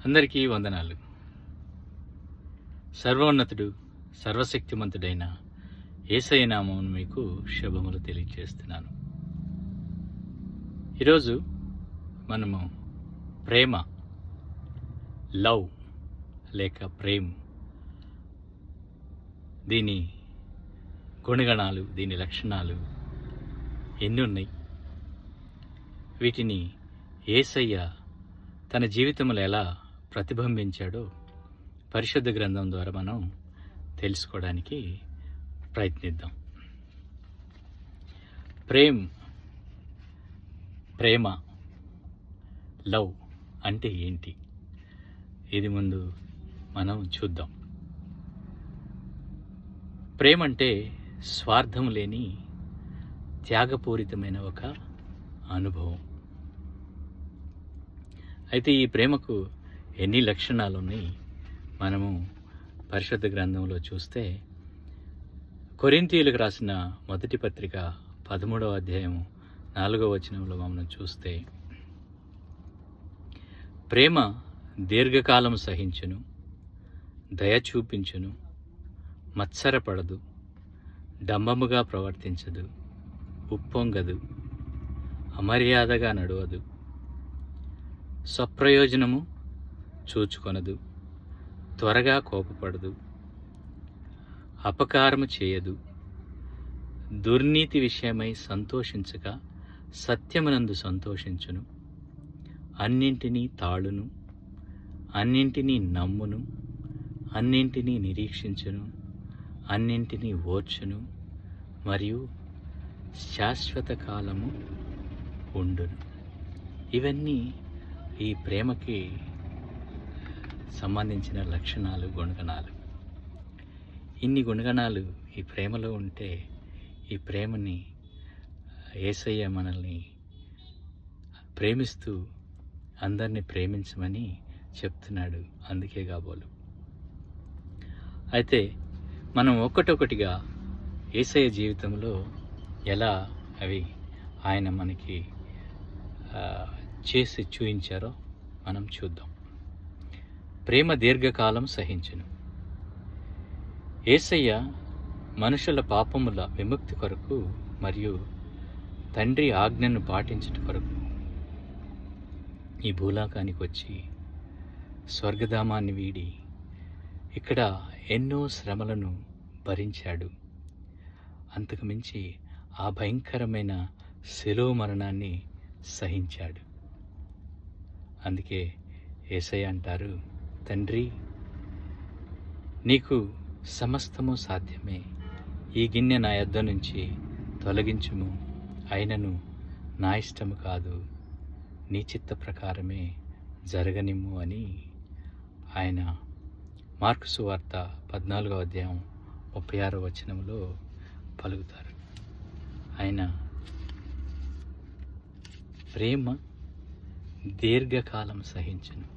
అందరికీ వందనాలు. సర్వోన్నతుడు, సర్వశక్తిమంతుడైన యేసయ్య నామమున మీకు శుభములు తెలియజేస్తున్నాను. ఈరోజు మనము ప్రేమ, లవ్ లేక ప్రేమ్, దీని గుణగణాలు, దీని లక్షణాలు ఎన్ని ఉన్నాయి, వీటిని యేసయ్య తన జీవితంలో ఎలా ప్రతిబింబించాడో పరిశుద్ధ గ్రంథం ద్వారా మనం తెలుసుకోవడానికి ప్రయత్నిద్దాం. ప్రేమ, లవ్ అంటే ఏంటి, ఇది ముందు మనం చూద్దాం. ప్రేమ అంటే స్వార్థం లేని త్యాగపూరితమైన ఒక అనుభవం. అయితే ఈ ప్రేమకు ఎన్ని లక్షణాలు ఉన్నాయి మనము పరిశుద్ధ గ్రంథంలో చూస్తే, కొరింథీయులకు రాసిన మొదటి పత్రిక 13వ అధ్యాయం 4వ వచనంలో మనం చూస్తే, ప్రేమ దీర్ఘకాలం సహించును, దయ చూపించును, మత్సరపడదు, డంబముగా ప్రవర్తించదు, ఉప్పొంగదు, అమర్యాదగా నడవదు, స్వప్రయోజనము చూచుకొనదు, త్వరగా కోపపడదు, అపకారము చేయదు, దుర్నీతి విషయమై సంతోషించక సత్యమునందు సంతోషించును, అన్నింటినీ తాళును, అన్నింటినీ నమ్మును, అన్నింటినీ నిరీక్షించును, అన్నింటినీ ఓర్చును, మరియు శాశ్వత కాలము ఉండును. ఇవన్నీ ఈ ప్రేమకి సంబంధించిన లక్షణాలు, గుణగణాలు. ఇన్ని గుణగణాలు ఈ ప్రేమలో ఉంటే, ఈ ప్రేమని యేసయ్య మనల్ని ప్రేమిస్తూ అందరినీ ప్రేమించమని చెప్తున్నాడు. అందుకే కాబోలు. అయితే మనం ఒక్కటొకటిగా యేసయ్య జీవితంలో ఎలా అవి ఆయన మనకి చేసి చూయించారో మనం చూద్దాం. ప్రేమ దీర్ఘకాలం సహించును. యేసయ్య మనుషుల పాపముల విముక్తి కొరకు మరియు తండ్రి ఆజ్ఞను పాటించుట కొరకు ఈ భూలోకానికి వచ్చి స్వర్గధామాన్ని వీడి ఇక్కడ ఎన్నో శ్రమలను భరించాడు. అంతకుమించి ఆ భయంకరమైన శిలువ మరణాన్ని సహించాడు. అందుకే యేసయ్య అంటారు, తండ్రి, నీకు సమస్తము సాధ్యమే, ఈ గిన్నె నా యొద్ద నుంచి తొలగించుము, అయినను నా ఇష్టము కాదు, నీ చిత్త ప్రకారమే జరగనిమ్ము అని ఆయన మార్కు సువార్త 14వ అధ్యాయం 36వ వచనంలో పలుకుతారు. ఆయన ప్రేమ దీర్ఘకాలం సహించును.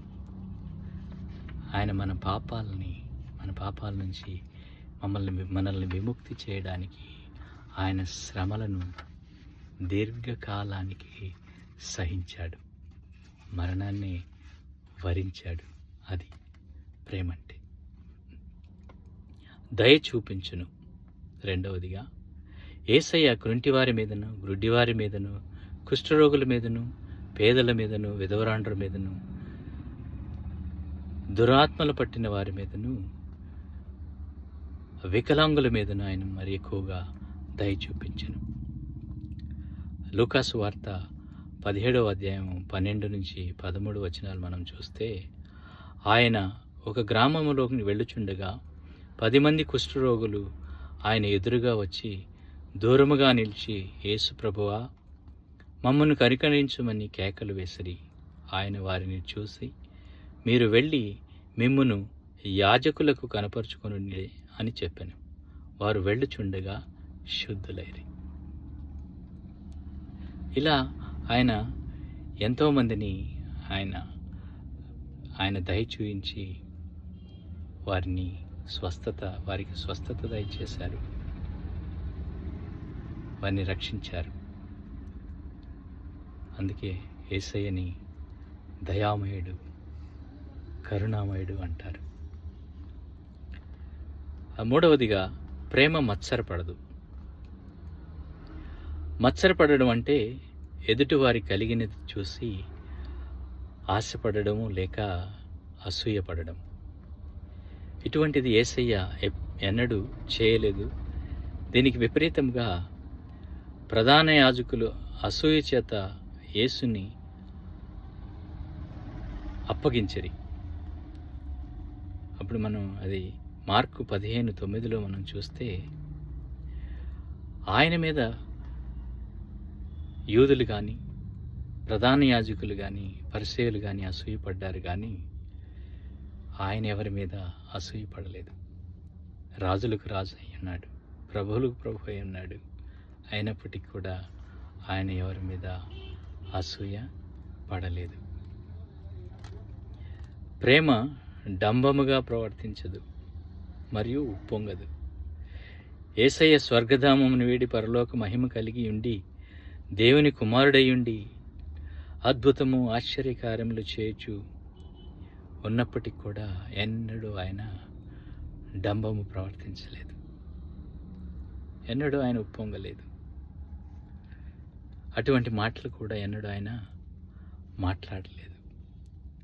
ఆయన మన పాపాల నుంచి మనల్ని విముక్తి చేయడానికి ఆయన శ్రమలను దీర్ఘకాలానికి సహించాడు, మరణాన్ని వరించాడు. అది ప్రేమ అంటే. దయ చూపించును. రెండవదిగా, యేసయ్య కుంటివారి మీదను, గ్రుడ్డివారి మీదను, కుష్ఠరోగుల మీదను, పేదల మీదను, విధవరాండ్రుల మీదను, దురాత్మలు పట్టిన వారి మీదను, వికలాంగుల మీదను ఆయన మరి ఎక్కువగా దయ చూపించెను. లూకాసు వార్త 17వ అధ్యాయం 12 నుంచి 13 వచనాలు మనం చూస్తే, ఆయన ఒక గ్రామంలోకి వెళ్ళుచుండగా 10 మంది కుష్ఠరోగులు ఆయన ఎదురుగా వచ్చి దూరముగా నిలిచి, యేసు ప్రభువా, మమ్మను కనికరించమని కేకలు వేసిరి. ఆయన వారిని చూసి, మీరు వెళ్ళి మిమ్మును యాజకులకు కనపరుచుకొనుడి అని చెప్పాను. వారు వెళ్ళుచుండగా శుద్ధులైరి. ఇలా ఆయన ఎంతోమందిని ఆయన దయ చూయించి వారికి స్వస్థత దయచేశారు, వారిని రక్షించారు. అందుకే యేసయ్యని దయామయుడు, కరుణామయుడు అంటారు. మూడవదిగా ప్రేమ మత్సరపడదు. మత్సరపడడం అంటే ఎదుటివారి కలిగినది చూసి ఆశపడము లేక అసూయపడడం. ఇటువంటిది యేసయ్య ఎన్నడూ చేయలేదు. దీనికి విపరీతంగా ప్రధాన యాజకులు అసూయ చేత యేసుని అప్పగించరి. అప్పుడు మనం అది మార్కు 15:9 మనం చూస్తే, ఆయన మీద యూదులు కానీ ప్రధాన యాజకులు కానీ పరిసయ్యులు కానీ అసూయపడ్డారు, కానీ ఆయన ఎవరి మీద అసూయపడలేదు. రాజులకు రాజు అయి ఉన్నాడు, ప్రభువులకు ప్రభు అయి ఉన్నాడు. అయినప్పటికీ కూడా ఆయన ఎవరి మీద అసూయ పడలేదు. ప్రేమ డంబముగా ప్రవర్తించదు మరియు ఉప్పొంగదు. యేసయ్య స్వర్గధామమును వీడి పరలోక మహిమ కలిగి ఉండి దేవుని కుమారుడయ్యుండి అద్భుతము ఆశ్చర్యకార్యములు చేయొచ్చు ఉన్నప్పటికీ కూడా ఎన్నడూ ఆయన డంబము ప్రవర్తించలేదు, ఎన్నడూ ఆయన ఉప్పొంగలేదు. అటువంటి మాటలు కూడా ఎన్నడూ ఆయన మాట్లాడలేదు.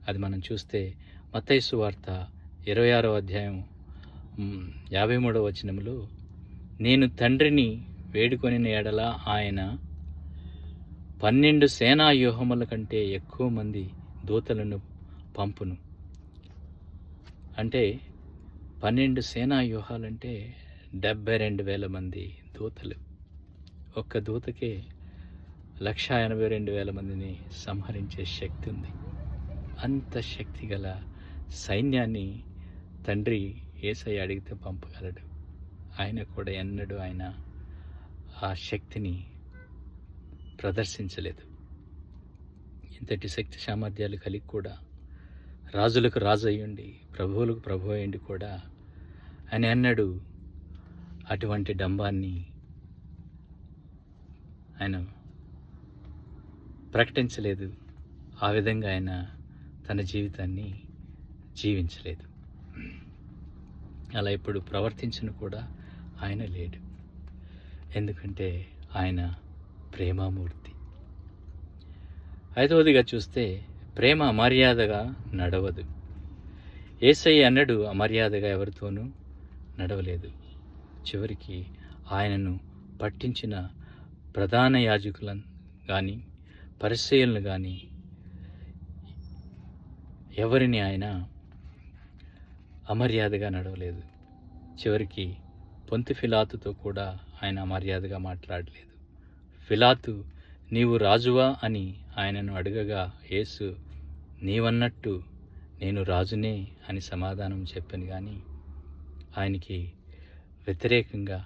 అది మనం చూస్తే మత్తయి సువార్త 26వ అధ్యాయం 53వ వచనములో, నేను తండ్రిని వేడుకొనిన ఎడల ఆయన 12 సేనా వ్యూహముల కంటే ఎక్కువ మంది దూతలను పంపును. అంటే 12 సేనా వ్యూహాలంటే 72,000 మంది దూతలు. ఒక్క దూతకే 182,000 మందిని సంహరించే శక్తి ఉంది. అంత శక్తి గల సైన్యాన్ని తండ్రి యేసయ్య అడిగితే పంపగలడు. ఆయన కూడా ఎన్నడూ ఆయన ఆ శక్తిని ప్రదర్శించలేదు. ఇంతటి శక్తి సామర్థ్యాలు కలిగి కూడా, రాజులకు రాజు అయ్యుండి ప్రభువులకు ప్రభు అయ్యుండి కూడా ఆయన ఎన్నడూ అటువంటి డంబాన్ని ఆయన ప్రకటించలేదు. ఆ విధంగా ఆయన తన జీవితాన్ని జీవించలేదు. అలా ఇప్పుడు ప్రవర్తించిన కూడా ఆయన లేడు. ఎందుకంటే ఆయన ప్రేమామూర్తి. ఐదవదిగా చూస్తే ప్రేమ అమర్యాదగా నడవదు. యేసయ్య అన్నడు అమర్యాదగా ఎవరితోనూ నడవలేదు. చివరికి ఆయనను పట్టించిన ప్రధాన యాజకులను కానీ పరిసయ్యులను కానీ ఎవరిని ఆయన అమర్యాదగా నడవలేదు. చివరికి పొంతి ఫిలాతుతో కూడా ఆయన అమర్యాదగా మాట్లాడలేదు. ఫిలాతు నీవు రాజువా అని ఆయనను అడగగా యేసు నీవన్నట్టు నేను రాజునే అని సమాధానం చెప్పాను, కానీ ఆయనకి వ్యతిరేకంగా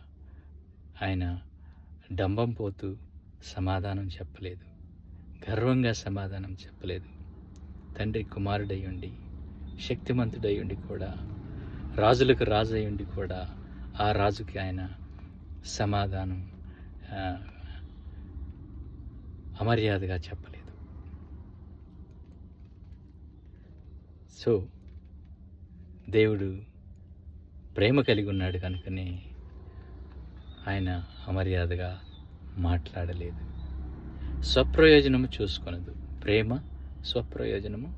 ఆయన డంబం పోతూ సమాధానం చెప్పలేదు, గర్వంగా సమాధానం చెప్పలేదు. తండ్రి కుమారుడై ఉండి శక్తిమంతుడై ఉండి కూడా, రాజులకు రాజు అయి ఉండి కూడా ఆ రాజుకి ఆయన సమాధానం అమర్యాదగా చెప్పలేదు. సో దేవుడు ప్రేమ కలిగి ఉన్నాడు కనుకనే ఆయన అమర్యాదగా మాట్లాడలేదు. స్వప్రయోజనము చూసుకొనదు. ప్రేమ స్వప్రయోజనము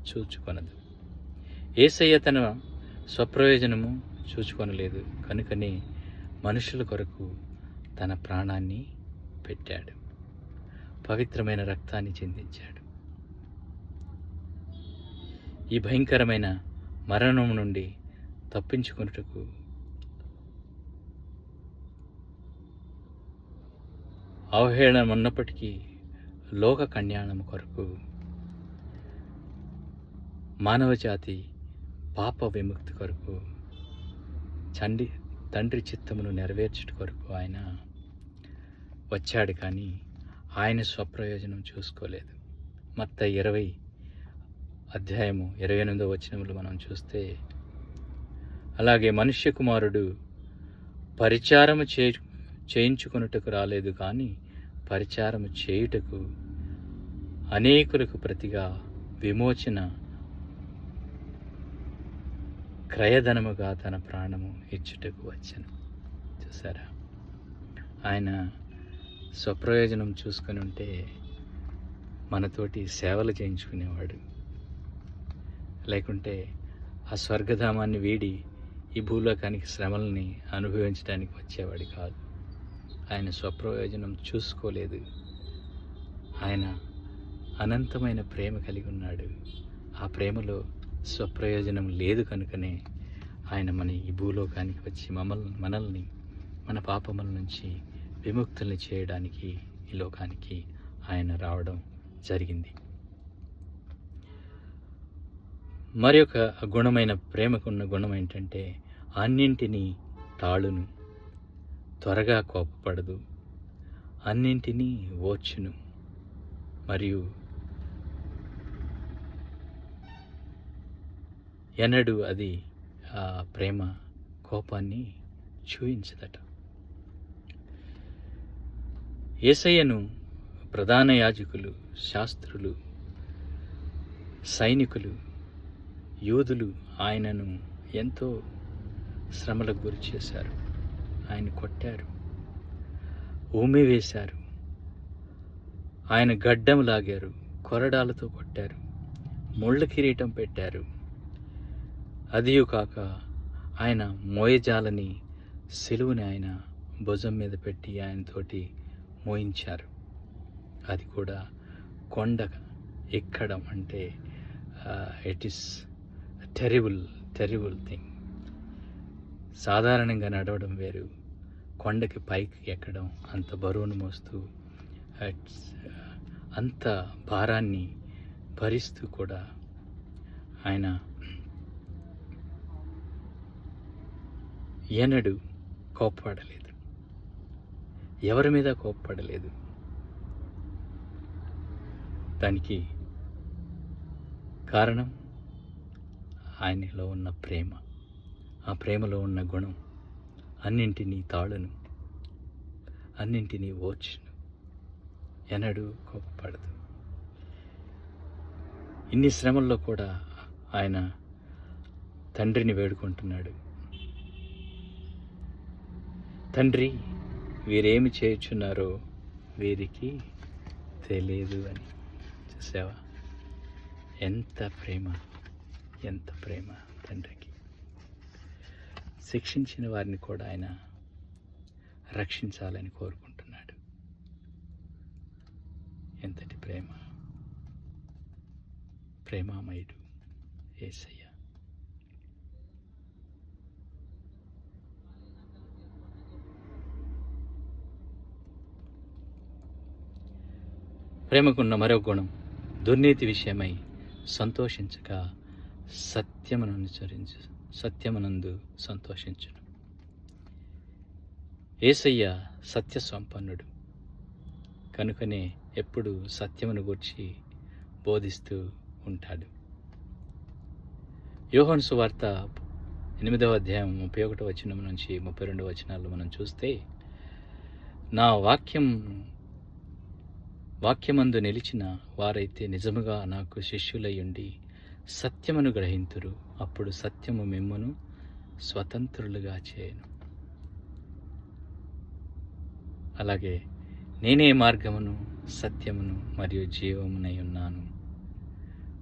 చూచుకొనదు. యేసయ్య తన స్వప్రయోజనము చూచుకొనలేదు కనుకనే మనుషుల కొరకు తన ప్రాణాన్ని పెట్టాడు, పవిత్రమైన రక్తాన్ని చిందించాడు. ఈ భయంకరమైన మరణం నుండి తప్పించుకొనుటకు అవహేళన ఉన్నప్పటికీ లోక కళ్యాణం కొరకు, మానవజాతి పాప విముక్తి కొరకు, తండ్రి చిత్తమును నెరవేర్చుట కొరకు ఆయన వచ్చాడు, కానీ ఆయన స్వప్రయోజనం చూసుకోలేదు. మత్తయి 20 అధ్యాయము 28వ వచనములు మనం చూస్తే, అలాగే మనుష్య కుమారుడు పరిచారము చేయించుకొనుటకు రాలేదు, కానీ పరిచారము చేయుటకు, అనేకులకు ప్రతిగా విమోచన క్రయధనముగా తన ప్రాణము ఇచ్చుటకు వచ్చెను. చూసారా, ఆయన స్వప్రయోజనం చూసుకొని ఉంటే మనతోటి సేవలు చేయించుకునేవాడు. లేకుంటే ఆ స్వర్గధామాన్ని వీడి ఈ భూలోకానికి శ్రమల్ని అనుభవించడానికి వచ్చేవాడు కాదు. ఆయన స్వప్రయోజనం చూసుకోలేదు. ఆయన అనంతమైన ప్రేమ కలిగి ఉన్నాడు. ఆ ప్రేమలో స్వప్రయోజనం లేదు కనుకనే ఆయన మన ఈ భూలోకానికి వచ్చి మనల్ని మన పాపముల నుంచి విముక్తుల్ని చేయడానికి ఈ లోకానికి ఆయన రావడం జరిగింది. మరి ఒక గుణమైన ప్రేమకున్న గుణం ఏంటంటే అన్నింటినీ తాళును, త్వరగా కోపపడదు, అన్నింటినీ ఓర్చును, మరియు ఎన్నడూ అది ఆ ప్రేమ కోపాన్ని చూయించదట. యేసయ్యను ప్రధాన యాజకులు, శాస్త్రులు, సైనికులు, యూదులు ఆయనను ఎంతో శ్రమలకు గురి చేశారు. ఆయన కొట్టారు, ఉమ్మివేశారు, ఆయన గడ్డం లాగారు, కొరడాలతో కొట్టారు, ముళ్ళ కిరీటం పెట్టారు. అదియు కాక ఆయన మోయజాలని సిలువని ఆయన భుజం మీద పెట్టి ఆయనతోటి మోయించారు. అది కూడా కొండ ఎక్కడం అంటే ఇట్ ఈస్ టెరిబుల్ థింగ్. సాధారణంగా నడవడం వేరు, కొండకి పైకి ఎక్కడం, అంత బరువును మోస్తూ అంత భారాన్ని భరిస్తూ కూడా ఆయన ఎన్నడూ కోప్పడలేదు, ఎవరి మీద కోప్పడలేదు. దానికి కారణం ఆయనలో ఉన్న ప్రేమ. ఆ ప్రేమలో ఉన్న గుణం అన్నింటినీ తాళును, అన్నింటినీ ఓర్చును, ఎన్నడూ కోపపడదు. ఇన్ని శ్రమల్లో కూడా ఆయన తండ్రిని వేడుకుంటున్నాడు. తండ్రి, వీరేమి చేయుచున్నారో వీరికి తెలియదు అని. చూసావా, ఎంత ప్రేమ, ఎంత ప్రేమ తండ్రికి. శిక్షించిన వారిని కూడా ఆయన రక్షించాలని కోరుకుంటున్నాడు. ఎంతటి ప్రేమ, ప్రేమామయుడు యేసయ్య. ప్రేమకున్న మరో గుణం, దుర్నీతి విషయమై సంతోషించక సత్యమునందు సంతోషించును. యేసయ్య సత్య సంపన్నుడు కనుకనే ఎప్పుడు సత్యమును గూర్చి బోధిస్తూ ఉంటాడు. యోహాను సువార్త 8వ అధ్యాయం 31వ వచనం నుంచి 32వ వచనాల్లో మనం చూస్తే, నా వాక్యమందు నిలిచిన వారైతే నిజముగా నాకు శిష్యులయ్యుండి సత్యమును గ్రహింతురు, అప్పుడు సత్యము మిమ్మును స్వతంత్రులుగా చేయను. అలాగే నేనే మార్గమును, సత్యమును మరియు జీవమునై ఉన్నాను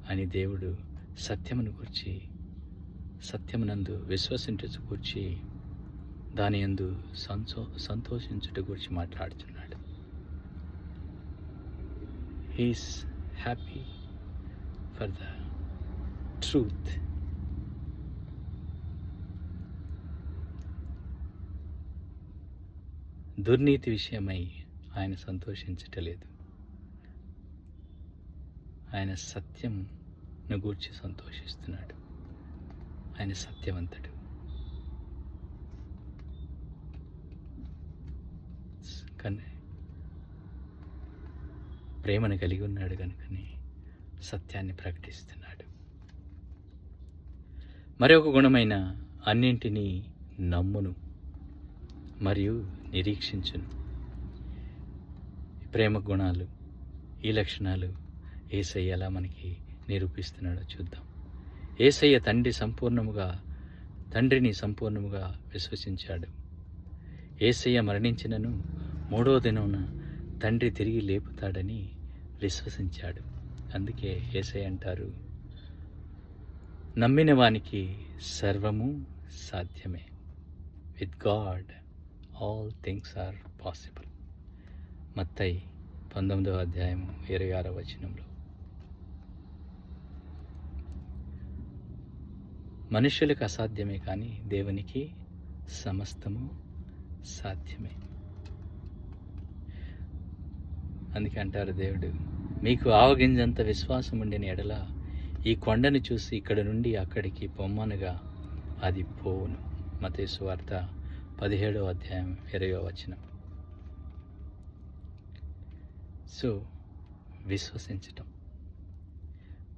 అని దేవుడు సత్యమును గూర్చి, సత్యమునందు విశ్వసించుట గూర్చి, దాని యందు సంతోషించుట గూర్చి మాట్లాడుతున్నాడు. He is happy for the truth. దుర్నీతి విషయమై ఆయన సంతోషించటలేదు. ఆయన సత్యంను గూర్చి సంతోషిస్తున్నాడు. ఆయన సత్యవంతుడు. కానీ ప్రేమను కలిగి ఉన్నాడు కనుకనే సత్యాన్ని ప్రకటిస్తున్నాడు. మరొక గుణమైన అన్నింటినీ నమ్మును మరియు నిరీక్షించును. ప్రేమ గుణాలు, ఈ లక్షణాలు యేసయ్య ఎలా మనకి నిరూపిస్తున్నాడో చూద్దాం. యేసయ్య తండ్రి సంపూర్ణముగా తండ్రిని సంపూర్ణముగా విశ్వసించాడు. యేసయ్య మరణించినను 3వ దినమున తండ్రి తిరిగి లేపుతాడని విశ్వసించాడు. అందుకే యేసయ్య అంటారు, నమ్మిన వానికి సర్వము సాధ్యమే. With God all things are possible. మత్తయి 19వ అధ్యాయము 26వ వచనంలో. మనుష్యులకు అసాధ్యమే కానీ దేవునికి సమస్తము సాధ్యమే. అందుకే అంటారు దేవుడు, మీకు ఆవగింజంత విశ్వాసం ఉండిన ఎడల ఈ కొండను చూసి ఇక్కడ నుండి అక్కడికి పొమ్మనగా అది పోవును. మత్తయి సువార్త 17వ అధ్యాయం 20వ వచనం. సో విశ్వసించటం.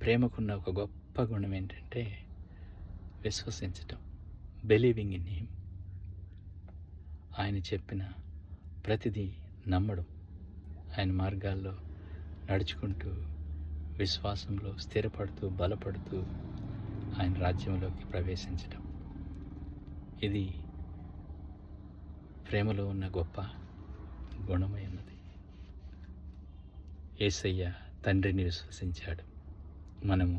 ప్రేమకున్న ఒక గొప్ప గుణం ఏంటంటే విశ్వసించటం. Believing in him. ఆయన చెప్పిన ప్రతిదీ నమ్మడం, ఆయన మార్గాల్లో నడుచుకుంటూ విశ్వాసంలో స్థిరపడుతూ బలపడుతూ ఆయన రాజ్యంలోకి ప్రవేశించటం. ఇది ప్రేమలో ఉన్న గొప్ప గుణమైనది. యేసయ్య తండ్రిని విశ్వసించాడు. మనము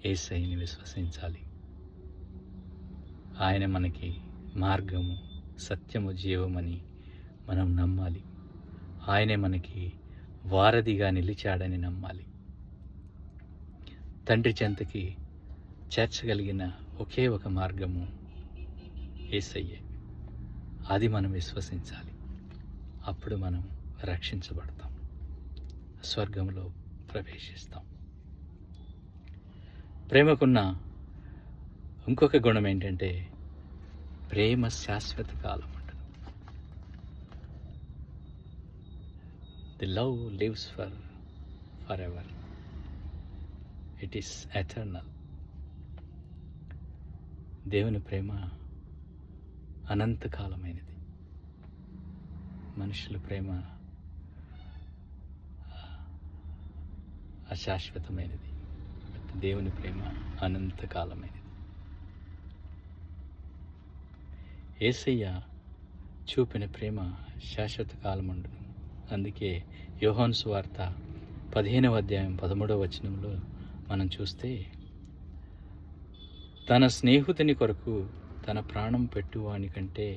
యేసయ్యని విశ్వసించాలి. ఆయన మనకి మార్గము, సత్యము, జీవమని మనం నమ్మాలి. ఆయనే మనకి వారధిగా నిలిచాడని నమ్మాలి. తండ్రి చెంతకి చేర్చగలిగిన ఒకే ఒక మార్గము యేసయ్యే. అది మనం విశ్వసించాలి. అప్పుడు మనం రక్షించబడతాం, స్వర్గంలో ప్రవేశిస్తాం. ప్రేమకున్న ఇంకొక గుణం ఏంటంటే ప్రేమ శాశ్వత కాలం ఉంటుంది. The love lives for ever. It is eternal. దేవుని ప్రేమ అనంతకాలమైనది. మనుషుల ప్రేమ అశాశ్వతమైనది. దేవుని ప్రేమ అనంతకాలమైనది. యేసయ్య చూపిన ప్రేమ శాశ్వత కాలం ఉండును. అందుకే యోహాను సువార్త 15వ అధ్యాయం 13వ వచనంలో మనం చూస్తే, తన స్నేహితుని కొరకు తన ప్రాణం పెట్టువాని కంటే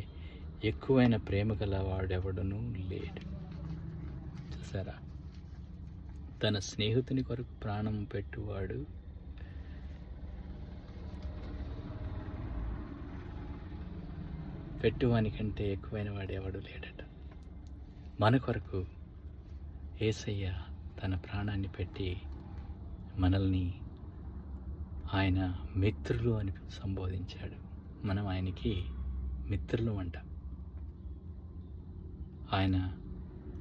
ఎక్కువైన ప్రేమ గలవాడెవడనూ లేడు. చూసారా? తన స్నేహితుని కొరకు ప్రాణం పెట్టువాడు పెట్టువాని కంటే ఎక్కువైన వాడు ఎవడు లేడట. మన కొరకు యేసయ్య తన ప్రాణాన్ని పెట్టి మనల్ని ఆయన మిత్రులు అని సంబోధించాడు. మనం ఆయనకి మిత్రులు అంట. ఆయన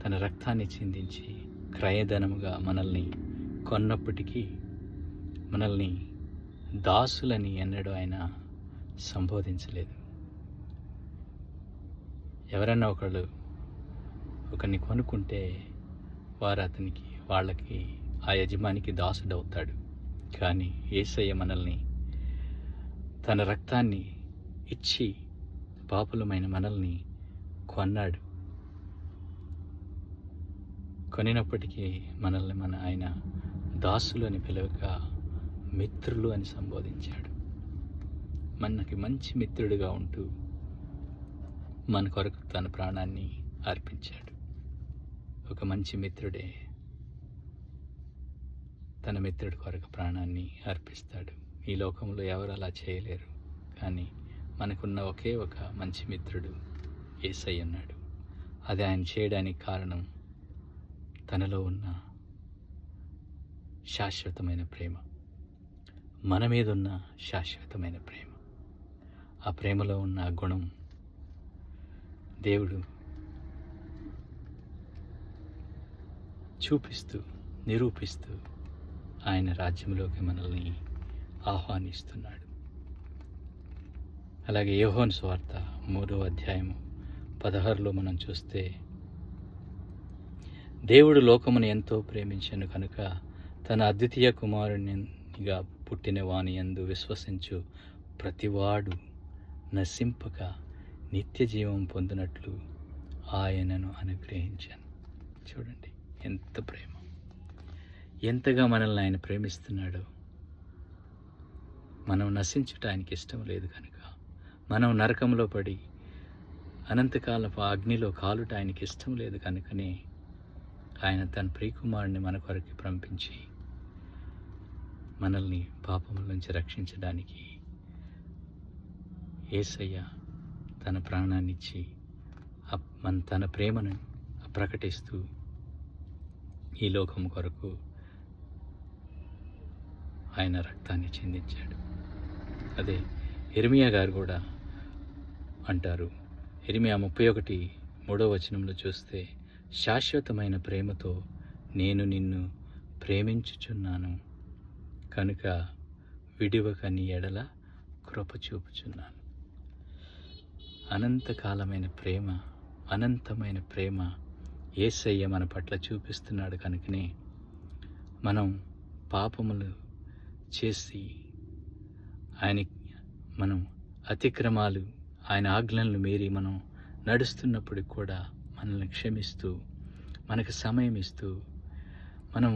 తన రక్తాన్ని చిందించి క్రయధనముగా మనల్ని కొన్నప్పటికీ మనల్ని దాసులని ఎన్నడూ ఆయన సంబోధించలేదు. ఎవరైనా ఒకరిని కొనుక్కుంటే వాళ్ళకి ఆ యజమానికి దాసుడవుతాడు. కానీ యేసయ్య మనల్ని తన రక్తాన్ని ఇచ్చి పాపులమైన మనల్ని కొన్నాడు. కొనినప్పటికీ మనల్ని ఆయన దాసులు అని పిలవక మిత్రులు అని సంబోధించాడు. మనకి మంచి మిత్రుడిగా ఉంటూ మన కొరకు తన ప్రాణాన్ని అర్పించాడు. ఒక మంచి మిత్రుడే తన మిత్రుడి కొరకు ప్రాణాన్ని అర్పిస్తాడు. ఈ లోకంలో ఎవరు అలా చేయలేరు. కానీ మనకున్న ఒకే ఒక మంచి మిత్రుడు యేసయ్య ఉన్నాడు. అది ఆయన చేయడానికి కారణం తనలో ఉన్న శాశ్వతమైన ప్రేమ, మన మీద ఉన్న శాశ్వతమైన ప్రేమ. ఆ ప్రేమలో ఉన్న గుణం దేవుడు చూపిస్తూ నిరూపిస్తూ ఆయన రాజ్యంలోకి మనల్ని ఆహ్వానిస్తున్నాడు. అలాగే యోహాను సువార్త 3వ అధ్యాయం 16లో మనం చూస్తే, దేవుడు లోకమును ఎంతో ప్రేమించెను కనుక తన అద్వితీయ కుమారునిగా పుట్టిన వాని యందు విశ్వసించు ప్రతివాడు నశింపక నిత్య జీవం పొందినట్లు ఆయనను అనుగ్రహించాను. చూడండి ఎంత ప్రేమ, ఎంతగా మనల్ని ఆయన ప్రేమిస్తున్నాడో. మనం నశించుట ఆయనకి ఇష్టం లేదు కనుక, మనం నరకంలో పడి అనంతకాలపు అగ్నిలో కాలుట ఆయనకి ఇష్టం లేదు కనుకనే ఆయన తన ప్రియకుమారుని మన కొరకు పంపించి మనల్ని పాపముల నుంచి రక్షించడానికి యేసయ్య తన ప్రాణాన్ని ఇచ్చి తన ప్రేమను ప్రకటిస్తూ ఈ లోకం కొరకు ఆయన రక్తాన్ని చిందించాడు. అదే ఇర్మియా గారు కూడా అంటారు. ఇర్మియా 31:3 చూస్తే, శాశ్వతమైన ప్రేమతో నేను నిన్ను ప్రేమించుచున్నాను కనుక విడివక నీ ఎడల కృప చూపుచున్నాను. అనంతకాలమైన ప్రేమ, అనంతమైన ప్రేమ యేసయ్య మన పట్ల చూపిస్తున్నాడు కనుకనే మనం పాపములు చేసి మనం అతిక్రమాలు, ఆయన ఆజ్ఞలను మీరి మనం నడుస్తున్నప్పటికి కూడా మనల్ని క్షమిస్తూ, మనకు సమయం ఇస్తూ, మనం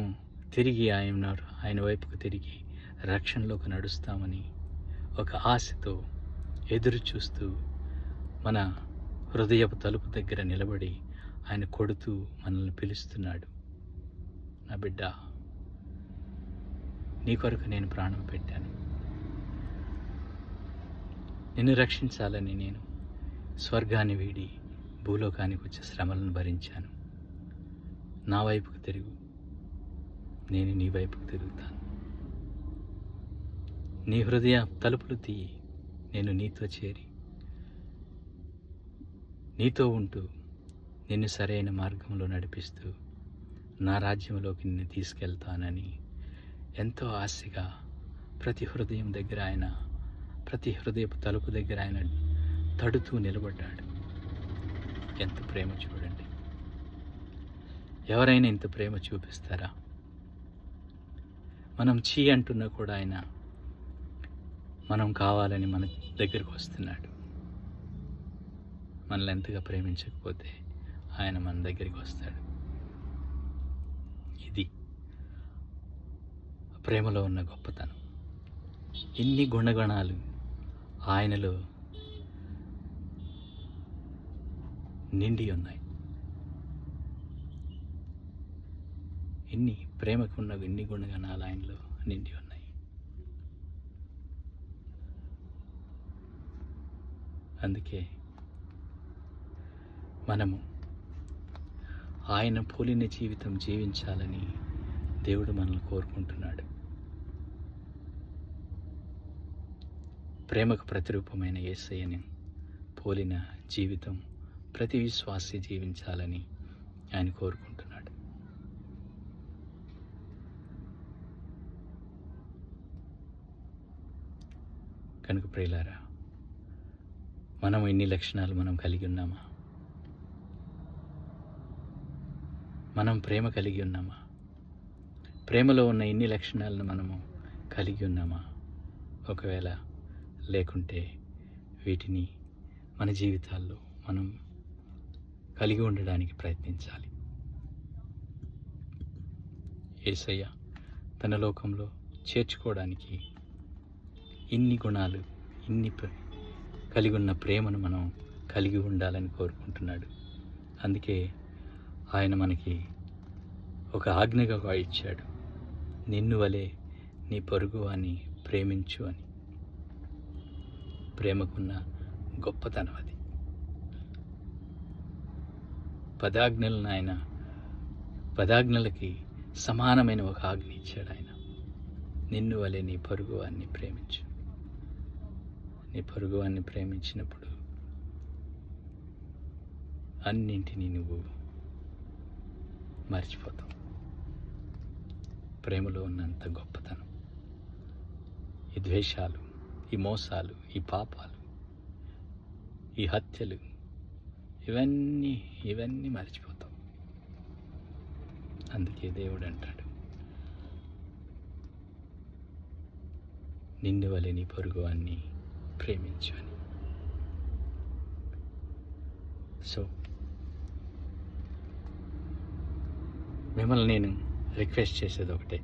తిరిగి ఆయన వైపుకు తిరిగి రక్షణలోకి నడుస్తామని ఒక ఆశతో ఎదురు చూస్తూ మన హృదయపు తలుపు దగ్గర నిలబడి ఆయన కొడుతూ మనల్ని పిలుస్తున్నాడు. నా బిడ్డ, నీ కొరకు నేను ప్రాణం పెట్టాను. నిన్ను రక్షించాలని నేను స్వర్గాన్ని వీడి భూలోకానికి వచ్చే శ్రమలను భరించాను. నా వైపుకు తిరుగు, నేను నీ వైపుకు తిరుగుతాను. నీ హృదయ తలుపులు తీయి, నేను నీతో చేరి నీతో ఉంటూ నిన్ను సరైన మార్గంలో నడిపిస్తూ నా రాజ్యంలోకి నిన్ను తీసుకెళ్తానని ఎంతో ఆశగా ప్రతి హృదయం దగ్గర ఆయన, ప్రతి హృదయపు తలుపు దగ్గర ఆయన తడుతూ నిలబడ్డాడు. ఎంత ప్రేమ చూడండి. ఎవరైనా ఇంత ప్రేమ చూపిస్తారా? మనం చీ అంటున్నా కూడా ఆయన మనం కావాలని మన దగ్గరకు వస్తున్నాడు. మనల్ని ఎంతగా ప్రేమించకపోతే ఆయన మన దగ్గరికి వస్తాడు. ఇది ప్రేమలో ఉన్న గొప్పతనం. ఇన్ని గుణగణాలు ఆయనలో నిండి ఉన్నాయి. ప్రేమకున్న ఇన్ని గుణగణాలు ఆయనలో నిండి ఉన్నాయి. అందుకే మనము ఆయన పోలిన జీవితం జీవించాలని దేవుడు మనల్ని కోరుకుంటున్నాడు. ప్రేమకు ప్రతిరూపమైన యేసయ్యను పోలిన జీవితం ప్రతి విశ్వాసి జీవించాలని ఆయన కోరుకుంటున్నాడు. కనుక ప్రియులారా, మనం ఎన్ని లక్షణాలు మనం కలిగి ఉన్నామా? మనం ప్రేమ కలిగి ఉన్నామా? ప్రేమలో ఉన్న ఇన్ని లక్షణాలను మనము కలిగి ఉన్నామా? ఒకవేళ లేకుంటే వీటిని మన జీవితాల్లో మనం కలిగి ఉండడానికి ప్రయత్నించాలి. యేసయ్య తన లోకంలో చేర్చుకోవడానికి ఇన్ని గుణాలు, ఇన్ని కలిగి ఉన్న ప్రేమను మనం కలిగి ఉండాలని కోరుకుంటున్నాడు. అందుకే ఆయన మనకి ఒక ఆజ్ఞగా ఇచ్చాడు, నిన్ను వలె నీ పొరుగు అని ప్రేమించు అని. ప్రేమకున్న గొప్పతనం అది. పదాజ్ఞలకి సమానమైన ఒక ఆజ్ఞ ఇచ్చాడు ఆయన. నిన్ను వలె నీ పొరుగు వారిని ప్రేమించు. నీ పొరుగు వారిని ప్రేమించినప్పుడు అన్నింటినీ నువ్వు మర్చిపోతావు. ప్రేమలో ఉన్నంత గొప్పతనం. ఈ ద్వేషాలు, ఈ మోసాలు, ఈ పాపాలు, ఈ హత్యలు, ఇవన్నీ మర్చిపోతావు. అందుకే దేవుడు అంటాడు, నిన్ను వలె నీ పొరుగు వారిని ప్రేమించు అని. సో మిమ్మల్ని నేను రిక్వెస్ట్ చేసేది ఒకటే,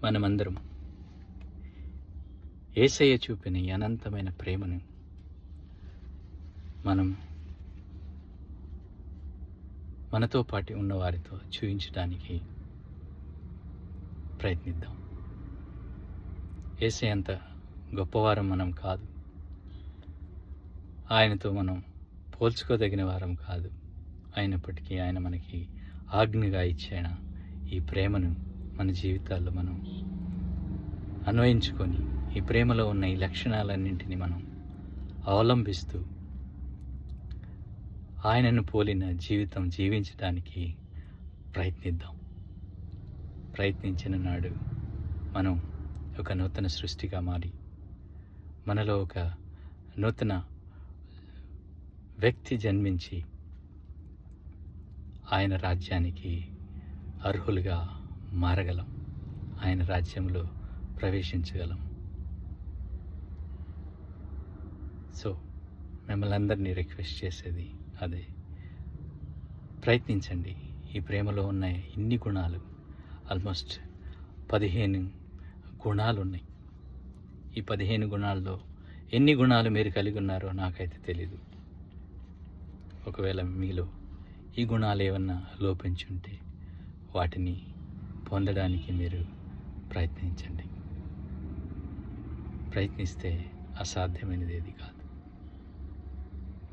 మనమందరం యేసయ్య చూపిన ఈ అనంతమైన ప్రేమను మనం మనతో పాటు ఉన్న వారితో చూపించడానికి ప్రయత్నిద్దాం. యేసయ్య అంత గొప్పవారం మనం కాదు, ఆయనతో మనం పోల్చుకోదగిన వారం కాదు. అయినప్పటికీ ఆయన మనకి ఆజ్ఞగా ఇచ్చిన ఈ ప్రేమను మన జీవితాల్లో మనం అన్వయించుకొని ఈ ప్రేమలో ఉన్న ఈ లక్షణాలన్నింటినీ మనం అవలంబిస్తూ ఆయనను పోలిన జీవితం జీవించడానికి ప్రయత్నిద్దాం. ప్రయత్నించిన నాడు మనం ఒక నూతన సృష్టిగా మారి మనలో ఒక నూతన వ్యక్తి జన్మించి ఆయన రాజ్యానికి అర్హులుగా మారగలం, ఆయన రాజ్యంలో ప్రవేశించగలం. సో మిమ్మల్ని అందరినీ రిక్వెస్ట్ చేసేది అదే, ప్రయత్నించండి. ఈ ప్రేమలో ఉన్న ఇన్ని గుణాలు, ఆల్మోస్ట్ 15 గుణాలు ఉన్నాయి. ఈ 15 గుణాల్లో ఎన్ని గుణాలు మీరు కలిగి ఉన్నారో నాకైతే తెలీదు. ఒకవేళ మీలో ఈ గుణాలు ఏమన్నా లోపించుంటే వాటిని పొందడానికి మీరు ప్రయత్నించండి. ప్రయత్నిస్తే అసాధ్యమైనది ఏది కాదు.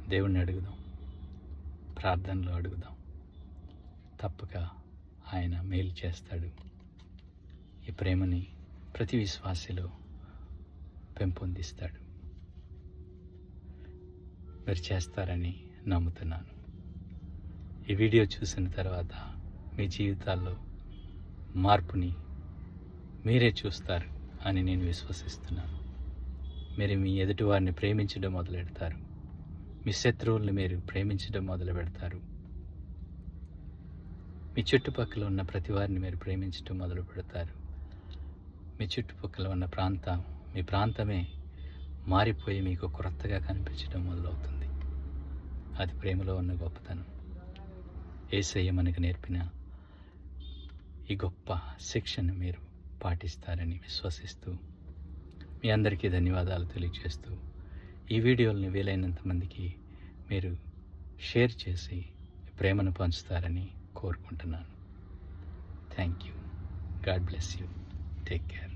దేవుణ్ణి అడుగుదాం, ప్రార్థనలో అడుగుదాం. తప్పక ఆయన మేలు చేస్తాడు. ఈ ప్రేమని ప్రతి విశ్వాసిలో పెంపొందిస్తాడు. మీరు చేస్తారని నమ్ముతున్నాను. ఈ వీడియో చూసిన తర్వాత మీ జీవితాల్లో మార్పుని మీరే చూస్తారు అని నేను విశ్వసిస్తున్నాను. మీరు మీ ఎదుటివారిని ప్రేమించడం మొదలు పెడతారు. మీ శత్రువుల్ని మీరు ప్రేమించడం మొదలు పెడతారు. మీ చుట్టుపక్కల ఉన్న ప్రతి వారిని మీరు ప్రేమించడం మొదలు పెడతారు. మీ చుట్టుపక్కల ఉన్న మీ ప్రాంతమే మారిపోయి మీకు క్రొత్తగా కనిపించడం మొదలవుతుంది. అది ప్రేమలో ఉన్న గొప్పతనం. యేసయ్య మనకు నేర్పిన ఈ గొప్ప శిక్షను మీరు పాటిస్తారని విశ్వసిస్తూ మీ అందరికీ ధన్యవాదాలు తెలియజేస్తూ ఈ వీడియోల్ని వీలైనంత మందికి మీరు షేర్ చేసి ప్రేమను పంచుతారని కోరుకుంటున్నాను. Thank you. God bless you. Take care.